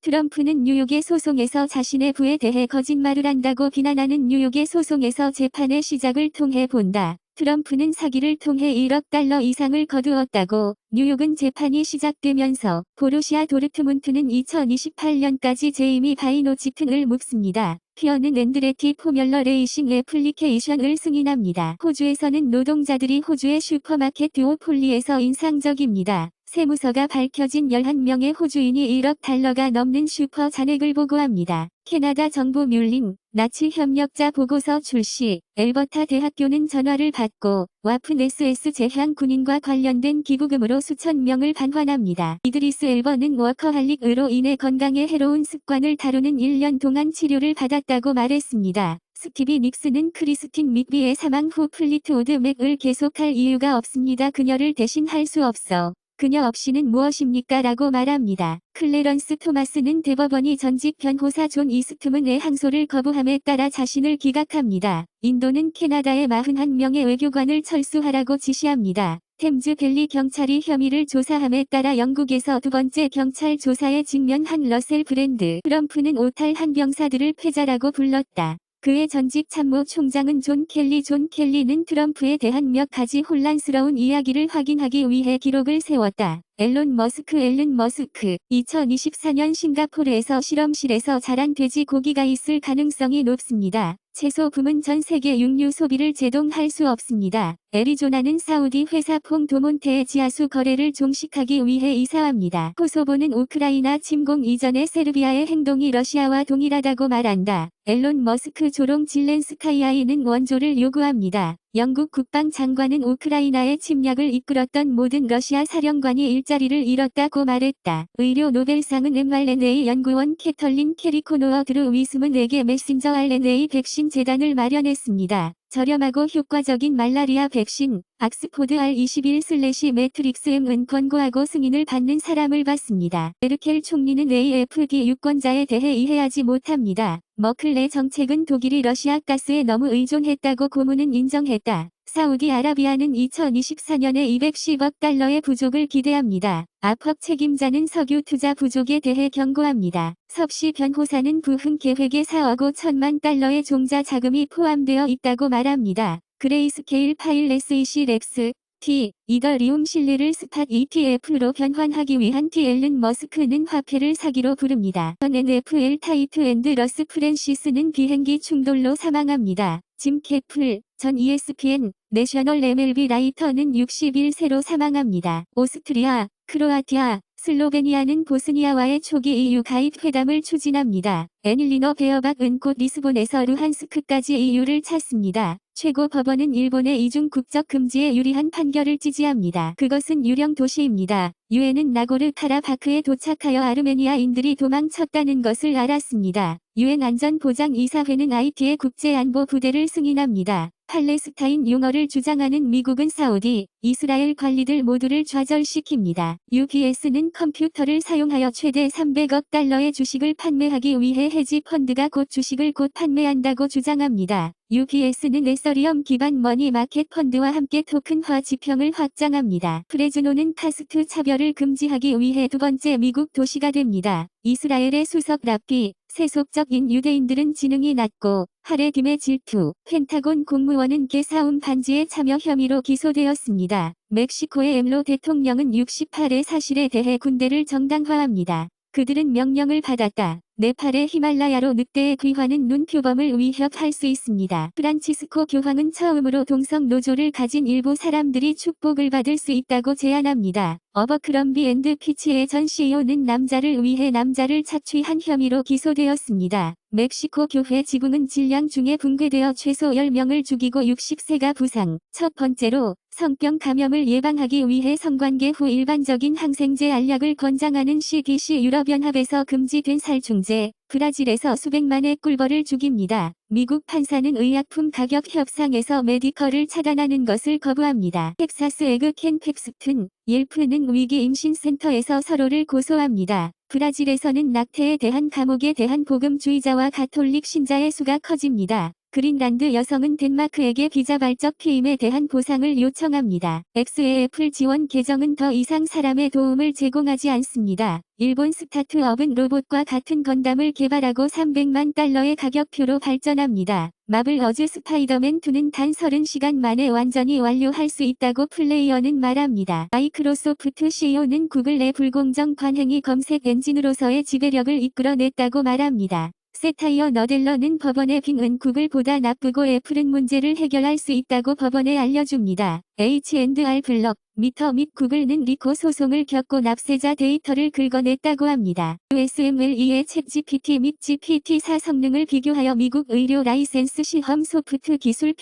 트럼프는 뉴욕의 소송에서 자신의 부에 대해 거짓말을 한다고 비난하는 뉴욕의 소송에서 재판의 시작을 통해 본다. 트럼프는 사기를 통해 1억 달러 이상을 거두었다고. 뉴욕은 재판이 시작되면서 보루시아 도르트문트는 2028년까지 제이미 바이노치튼을 묵습니다. 피어는 앤드레티 포뮬러 레이싱 애플리케이션을 승인합니다. 호주에서는 노동자들이 호주의 슈퍼마켓 듀오폴리에서 인상적입니다. 세무서가 밝혀진 11명의 호주인이 1억 달러가 넘는 슈퍼 잔액을 보고합니다. 캐나다 정부 뮬링, 나치 협력자 보고서 출시, 엘버타 대학교는 전화를 받고 와픈 SS 제향 군인과 관련된 기부금으로 수천 명을 반환합니다. 이드리스 엘버는 워커할릭으로 인해 건강에 해로운 습관을 다루는 1년 동안 치료를 받았다고 말했습니다. 스티비 닉스는 크리스틴 믹비의 사망 후 플리트우드 맥을 계속할 이유가 없습니다. 그녀를 대신할 수 없어. 그녀 없이는 무엇입니까? 라고 말합니다. 클래런스 토마스는 대법원이 전직 변호사 존 이스트문의 항소를 거부함에 따라 자신을 기각합니다. 인도는 캐나다의 41명의 외교관을 철수하라고 지시합니다. 템즈밸리 경찰이 혐의를 조사함에 따라 영국에서 두 번째 경찰 조사에 직면한 러셀 브랜드. 트럼프는 오탈한 병사들을 패자라고 불렀다. 그의 전직 참모 총장은 존 켈리는 트럼프에 대한 몇 가지 혼란스러운 이야기를 확인하기 위해 기록을 세웠다. 앨런 머스크 2024년 싱가포르에서 실험실에서 자란 돼지 고기가 있을 가능성이 높습니다. 채소 붐은 전 세계 육류 소비를 제동할 수 없습니다. 애리조나는 사우디 회사 퐁 도몬테의 지하수 거래를 종식하기 위해 이사합니다. 코소보는 우크라이나 침공 이전의 세르비아의 행동이 러시아와 동일하다고 말한다. 앨런 머스크 조롱 질렌스카이아이는 원조를 요구합니다. 영국 국방장관은 우크라이나의 침략을 이끌었던 모든 러시아 사령관이 일자리를 잃었다고 말했다. 의료 노벨상은 mRNA 연구원 캐털린 캐리코노어 드루 위스문에게 메신저 RNA 백신 재단을 마련했습니다. 저렴하고 효과적인 말라리아 백신, 악스포드 R21/매트릭스-M은 권고하고 승인을 받는 사람을 받습니다. 메르켈 총리는 AfD 유권자에 대해 이해하지 못합니다. 머클의 정책은 독일이 러시아 가스에 너무 의존했다고 고문은 인정했다. 사우디아라비아는 2024년에 210억 달러의 부족을 기대합니다. 아펍 책임자는 석유 투자 부족에 대해 경고합니다. 섭씨 변호사는 부흥 계획에 4억 5천만 달러의 종자 자금이 포함되어 있다고 말합니다. 그레이스케일 파일 SEC 랩스 이더리움 실리를 스팟 ETF로 변환하기 위한 앨런 머스크는 화폐를 사기로 부릅니다. 전 NFL 타이트 앤드 러스 프랜시스는 비행기 충돌로 사망합니다. 짐 캐플, 전 ESPN, 내셔널 MLB 라이터는 61세로 사망합니다. 오스트리아, 크로아티아, 슬로베니아는 보스니아와의 초기 EU 가입 회담을 추진합니다. 애닐리너 베어박은 곧 리스본에서 루한스크까지 EU를 찾습니다. 최고 법원은 일본의 이중 국적 금지에 유리한 판결을 지지합니다. 그것은 유령 도시입니다. 유엔은 나고르-카라바크에 도착하여 아르메니아인들이 도망쳤다는 것을 알았습니다. 유엔 안전보장이사회는 하이티의 국제안보부대를 승인합니다. 팔레스타인 용어를 주장하는 미국은 사우디, 이스라엘 관리들 모두를 좌절시킵니다. UPS는 컴퓨터를 사용하여 최대 300억 달러의 주식을 판매하기 위해 헤지 펀드가 곧 주식을 곧 판매한다고 주장합니다. UPS는 에서리엄 기반 머니 마켓 펀드와 함께 토큰화 지평을 확장합니다. 프레즈노는 카스트 차별을 금지하기 위해 두 번째 미국 도시가 됩니다. 이스라엘의 수석 랍비, 세속적인 유대인들은 지능이 낮고 하레딤의 질투, 펜타곤 공무원은 개싸움 반지의 참여 혐의로 기소되었습니다. 멕시코의 엠로 대통령은 68의 사실에 대해 군대를 정당화합니다. 그들은 명령을 받았다. 네팔의 히말라야로 늑대의 귀환은 눈 표범을 위협할 수 있습니다. 프란치스코 교황은 처음으로 동성 노조를 가진 일부 사람들이 축복을 받을 수 있다고 제안합니다. 어버크럼비 앤드 피치의 전 CEO는 남자를 위해 남자를 착취한 혐의로 기소되었습니다. 멕시코 교회 지붕은 질량 중에 붕괴되어 최소 10명을 죽이고 60세가 부상. 첫 번째로 성병 감염을 예방하기 위해 성관계 후 일반적인 항생제 알약을 권장하는 CDC 유럽연합에서 금지된 살충제. 브라질에서 수백만의 꿀벌을 죽입니다. 미국 판사는 의약품 가격 협상에서 메디컬을 차단하는 것을 거부합니다. 텍사스 에그캔 팩스튼, 옐프는 위기 임신센터에서 서로를 고소합니다. 브라질에서는 낙태에 대한 감옥에 대한 복음주의자와 가톨릭 신자의 수가 커집니다. 그린란드 여성은 덴마크에게 비자발적 피임에 대한 보상을 요청합니다. X의 애플 지원 계정은 더 이상 사람의 도움을 제공하지 않습니다. 일본 스타트업은 로봇과 같은 건담을 개발하고 300만 달러의 가격표로 발전합니다. 마블 어즈 스파이더맨 2는 단 30시간 만에 완전히 완료할 수 있다고 플레이어는 말합니다. 마이크로소프트 CEO는 구글의 불공정 관행이 검색 엔진으로서의 지배력을 이끌어냈다고 말합니다. 세타이어 너델러는 법원의 빙은 구글보다 나쁘고 애플은 문제를 해결할 수 있다고 법원에 알려줍니다. H&R 블럭, 미터 및 구글은 리코 소송을 겪고 납세자 데이터를 긁어냈다고 합니다. USMLE의 챗GPT 및 GPT-4 성능을 비교하여 미국 의료 라이센스 시험 소프트 기술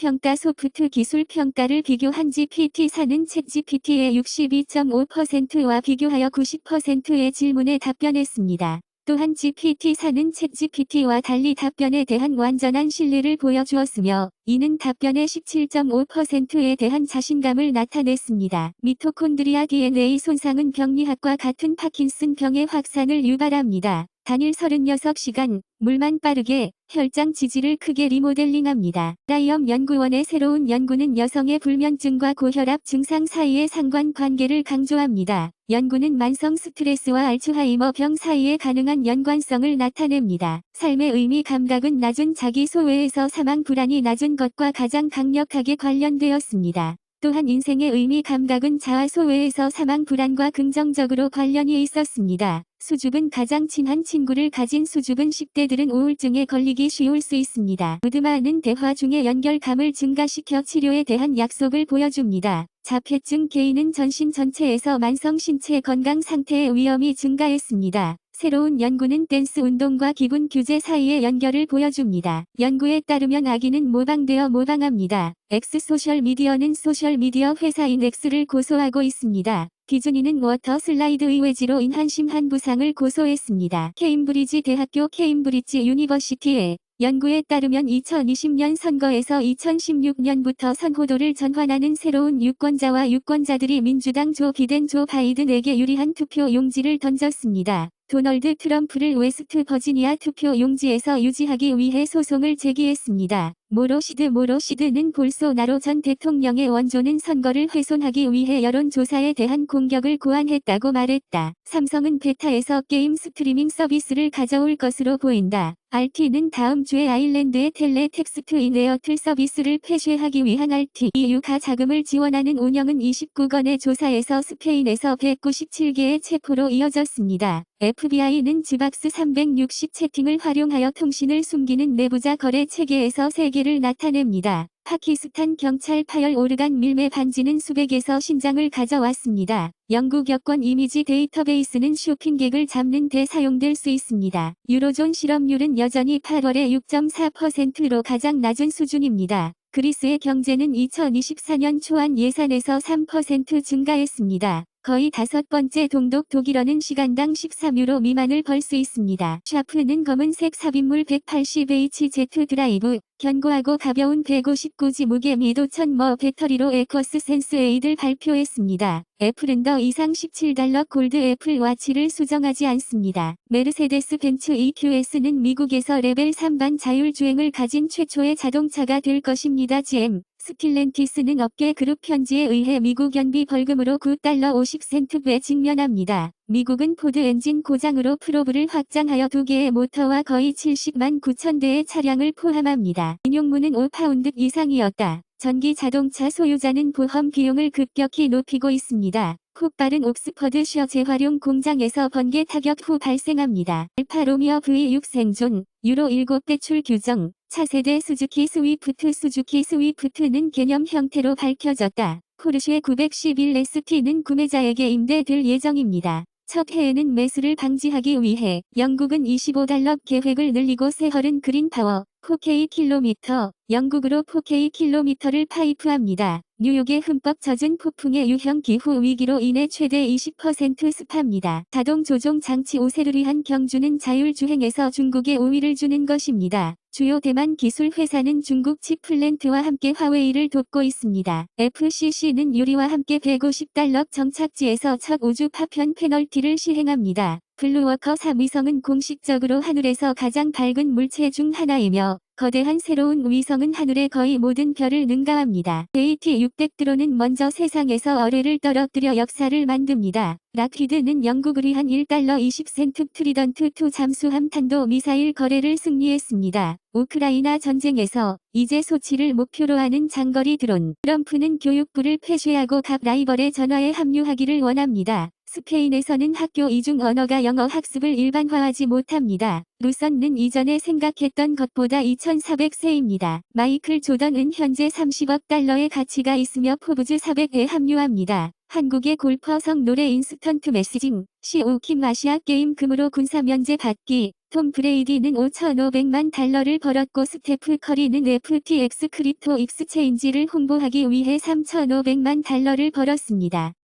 평가를 비교한 GPT-4는 챗GPT의 62.5%와 비교하여 90%의 질문에 답변했습니다. 또한 GPT-4는 챗GPT와 달리 답변에 대한 완전한 신뢰를 보여주었으며 이는 답변의 17.5%에 대한 자신감을 나타냈습니다. 미토콘드리아 DNA 손상은 병리학과 같은 파킨슨 병의 확산을 유발합니다. 단일 36시간, 물만 빠르게, 혈장 지지를 크게 리모델링합니다. 라이엄 연구원의 새로운 연구는 여성의 불면증과 고혈압 증상 사이의 상관관계를 강조합니다. 연구는 만성 스트레스와 알츠하이머 병 사이의 가능한 연관성을 나타냅니다. 삶의 의미 감각은 낮은 자기 소외에서 사망 불안이 낮은 것과 가장 강력하게 관련되었습니다. 또한 인생의 의미 감각은 자아 소외에서 사망 불안과 긍정적으로 관련이 있었습니다. 수줍은 가장 친한 친구를 가진 수줍은 10대들은 우울증에 걸리기 쉬울 수 있습니다. 무드마는 대화 중에 연결감을 증가시켜 치료에 대한 약속을 보여줍니다. 자폐증 개인은 전신 전체에서 만성 신체 건강 상태의 위험이 증가했습니다. 새로운 연구는 댄스 운동과 기분 규제 사이의 연결을 보여줍니다. 연구에 따르면 아기는 모방되어 모방합니다. X 소셜미디어는 소셜미디어 회사인 X를 고소하고 있습니다. 디즈니는 워터 슬라이드 의외지로 인한 심한 부상을 고소했습니다. 케임브리지 대학교 케임브리지 유니버시티의 연구에 따르면 2020년 선거에서 2016년부터 선호도를 전환하는 새로운 유권자와 유권자들이 민주당 조 비덴 조 바이든에게 유리한 투표 용지를 던졌습니다. 도널드 트럼프를 웨스트 버지니아 투표 용지에서 유지하기 위해 소송을 제기했습니다. 모로시드는 볼소나로 전 대통령의 원조는 선거를 훼손하기 위해 여론조사에 대한 공격을 고안했다고 말했다. 삼성은 베타에서 게임 스트리밍 서비스를 가져올 것으로 보인다. RT는 다음 주에 아일랜드의 텔레텍스트 인 에어틀 서비스를 폐쇄하기 위한 RT-EU가 자금을 지원하는 운영은 29건의 조사에서 스페인에서 197개의 체포로 이어졌습니다. FBI는 지박스 360 채팅을 활용하여 통신을 숨기는 내부자 거래 체계에서 세계를 나타냅니다. 파키스탄 경찰 파열 오르간 밀매 반지는 수백에서 신장을 가져왔습니다. 영국 여권 이미지 데이터베이스는 쇼핑객을 잡는 데 사용될 수 있습니다. 유로존 실업률은 여전히 8월에 6.4%로 가장 낮은 수준입니다. 그리스의 경제는 2024년 초안 예산에서 3% 증가했습니다. 거의 5번째 동독 독일어는 시간당 13유로 미만을 벌 수 있습니다. 샤프는 검은색 삽입물 180HZ 드라이브, 견고하고 가벼운 159G 무게 및 5000mAh 배터리로 에쿼스 센스 8을 발표했습니다. 애플은 더 이상 $17 골드 애플 와치를 수정하지 않습니다. 메르세데스 벤츠 EQS는 미국에서 레벨 3반 자율주행을 가진 최초의 자동차가 될 것입니다. GM 스틸렌티스는 업계 그룹 편지에 의해 미국 연비 벌금으로 $9 50센트에 직면합니다. 미국은 포드 엔진 고장으로 프로브를 확장하여 2개의 모터와 거의 70만 9천 대의 차량을 포함합니다. 인용문은 5파운드 이상이었다. 전기 자동차 소유자는 보험 비용을 급격히 높이고 있습니다. 폭발은 옥스퍼드셔 재활용 공장에서 번개 타격 후 발생합니다. 알파 로미오 V6 생존, 유로 7 배출 규정, 차세대 수주키 스위프트는 개념 형태로 밝혀졌다. 포르쉐 911ST는 구매자에게 임대될 예정입니다. 첫 해에는 매수를 방지하기 위해 영국은 $25 계획을 늘리고 세헐은 그린파워 4K 킬로미터, 영국으로 4K 킬로미터를 파이프합니다. 뉴욕의 흠뻑 젖은 폭풍의 유형 기후 위기로 인해 최대 20% 습합니다. 자동 조종 장치 오세르리한 경주는 자율주행에서 중국에 우위를 주는 것입니다. 주요 대만 기술 회사는 중국 칩 플랜트와 함께 화웨이를 돕고 있습니다. FCC는 유리와 함께 $150 정착지에서 첫 우주 파편 페널티를 시행합니다. 블루워커 3위성은 공식적으로 하늘에서 가장 밝은 물체 중 하나이며 거대한 새로운 위성은 하늘의 거의 모든 별을 능가합니다. AT-600 드론은 먼저 세상에서 어뢰를 떨어뜨려 역사를 만듭니다. 락히드는 영국을 위한 1달러 20센트 트리던트2 잠수함 탄도 미사일 거래를 승리했습니다. 우크라이나 전쟁에서 이제 소치를 목표로 하는 장거리 드론. 트럼프는 교육부를 폐쇄하고 각 라이벌의 전화에 합류하기를 원합니다. 스페인에서는 학교 이중 언어가 영어 학습을 일반화하지 못합니다. 루선는 이전에 생각했던 것보다 2,400세입니다. 마이클 조던은 현재 30억 달러의 가치가 있으며 포브즈 400에 합류합니다. 한국의 골퍼성 노래 인스턴트 메시징, CO 킴 아시아 게임 금으로 군사 면제 받기. 톰 브레이디는 5,500만 달러를 벌었고 스테프 커리는 FTX 크립토 익스체인지를 홍보하기 위해 3,500만 달러를 벌었습니다.